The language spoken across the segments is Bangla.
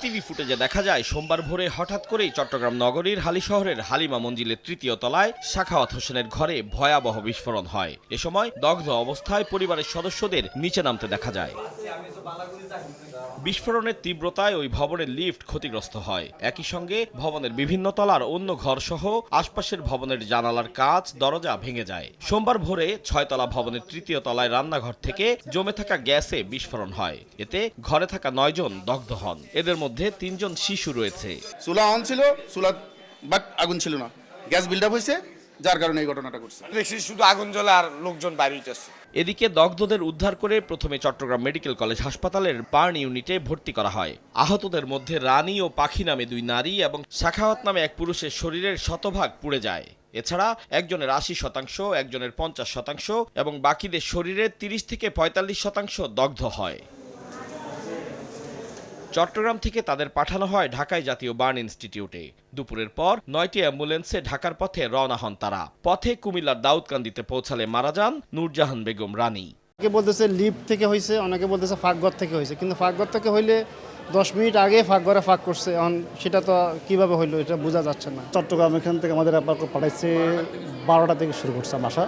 সিসিটিভি ফুটেজে দেখা যায় সোমবার ভোরে হঠাৎ করেই চট্টগ্রাম নগরীর হালিশহরের হালিমা মঞ্জিলের ৩য় তলায় সাখাওয়াত হোসেনের ঘরে ভয়াবহ বিস্ফোরণ হয়। এ সময় দগ্ধ অবস্থায় পরিবারের সদস্যদের নিচে নামতে দেখা যায়। বিস্ফোরণের তীব্রতায় ওই ভবনের লিফট ক্ষতিগ্রস্ত হয়। একই সঙ্গে ভবনের বিভিন্ন তলার অন্য ঘরসহ আশপাশের ভবনের জানালার কাঁচ দরজা ভেঙে যায়। সোমবার ভোরে ৬ তলা ভবনের ৩য় তলায় রান্নাঘর থেকে জমে থাকা গ্যাসে বিস্ফোরণ হয়। এতে ঘরে থাকা ৯ জন দগ্ধ হন। এদের মধ্যে ৩ জন শিশু রয়েছে। চুলা অন ছিল, চুলা বাট আগুন ছিল না, গ্যাস বিল্ড আপ হয়েছে, যার কারণে এই ঘটনাটা ঘটছে। দেখছি শুধু আগুন জ্বলে আর লোকজন বাইরে হইতেছে। এদিকে দগ্ধদের উদ্ধার করে প্রথমে চট্টগ্রাম মেডিকেল কলেজ হাসপাতালের বার্ন ইউনিটে ভর্তি করা হয়। আহতদের মধ্যে রানী ও পাখি নামে 2 নারী এবং সাখাওয়াত নামে এক পুরুষের শরীরের শতভাগ পুড়ে যায়। এছাড়া একজনের ৮০%, একজনের ৫০% এবং বাকিদের শরীরের ৩০ থেকে ৪৫% দগ্ধ হয়। চট্টগ্রাম থেকে তাদের পাঠানো হয় ঢাকায় জাতীয় বার্ন ইনস্টিটিউটে। দুপুরের পর 9টি অ্যাম্বুলেন্সে ঢাকার পথে রওনা হন তারা। পথে কুমিল্লার দাউদকান্দিতে পৌঁছালে মারা যান নূরজাহান বেগম রানী। অনেকে বলতেছে লিফট থেকে হয়েছে, অনেকে বলতেছে ফাঁকঘর থেকে হয়েছে, কিন্তু ফাঁকঘর থেকে হইলে 10 মিনিট আগে ফাঁকঘরে ফাঁক করছে, সেটা তো কিভাবে হইলো এটা বোঝা যাচ্ছে না। চট্টগ্রাম এখান থেকে আমাদের পাঠাইছে 12টা থেকে শুরু করছে বাসা,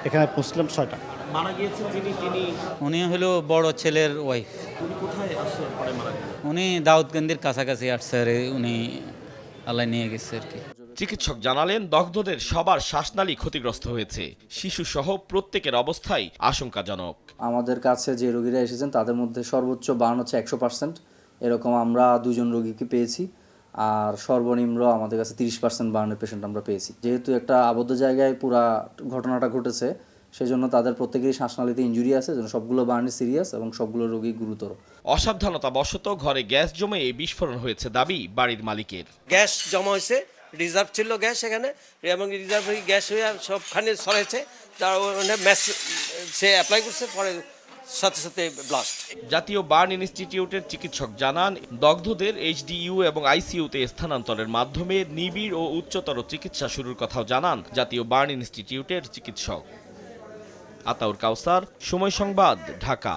এখানে পৌঁছলাম 6টা। মারা গিয়েছেন যিনি উনি হলো বড় ছেলের ওয়াইফ। উনি কোথায় আসলে পরে মারা গেছেন? উনি দাউদকান্দির কাছাকাছি আসছে আর উনি আল্লাহ নিয়ে গেছে আর কি। চিকিৎসক জানালেন দগ্ধদের সবার শ্বাসনালী ক্ষতিগ্রস্ত হয়েছে। শিশুসহ প্রত্যেকের অবস্থাই আশঙ্কাজনক। আমাদের কাছে যে রোগীরা এসেছেন তাদের মধ্যে সর্বোচ্চ বার্ন হচ্ছে 100%, এরকম আমরা 2 জন রোগীকে পেয়েছি। আর সর্বনিম্ন আমাদের কাছে 30% বার্নের পেশেন্ট আমরা পেয়েছি। যেহেতু একটা আবদ্ধ জায়গায় পুরা ঘটনাটা ঘটেছে, সেজন্য তাদের প্রত্যেকেরই শ্বাসনালীতে ইনজুরি আছে, যেন সবগুলো বার্নই সিরিয়াস এবং সবগুলো রোগী গুরুতর। অসাবধানতাবশত ঘরে গ্যাস জমে এই বিস্ফোরণ হয়েছে দাবি বাড়ির মালিকের। গ্যাস জমা হয়েছে, রিজার্ভ ছিল গ্যাস এখানে, এবং রিজার্ভ গ্যাস হয়ে সবখানে ছড়াইছে। তার ম্যাচ সে অ্যাপ্লাই করছে, পরে সাথে সাথে ব্লাস্ট। জাতীয় বার্ন ইনস্টিটিউটের চিকিৎসক জানান দগ্ধদের এইচডিইউ এবং আইসিইউতে স্থানান্তরের মাধ্যমে নিবিড় ও উচ্চতর চিকিৎসা শুরুর কথাও জানান জাতীয় বার্ন ইনস্টিটিউটের চিকিৎসক। আতাউর কাউসার, সময় সংবাদ, ঢাকা।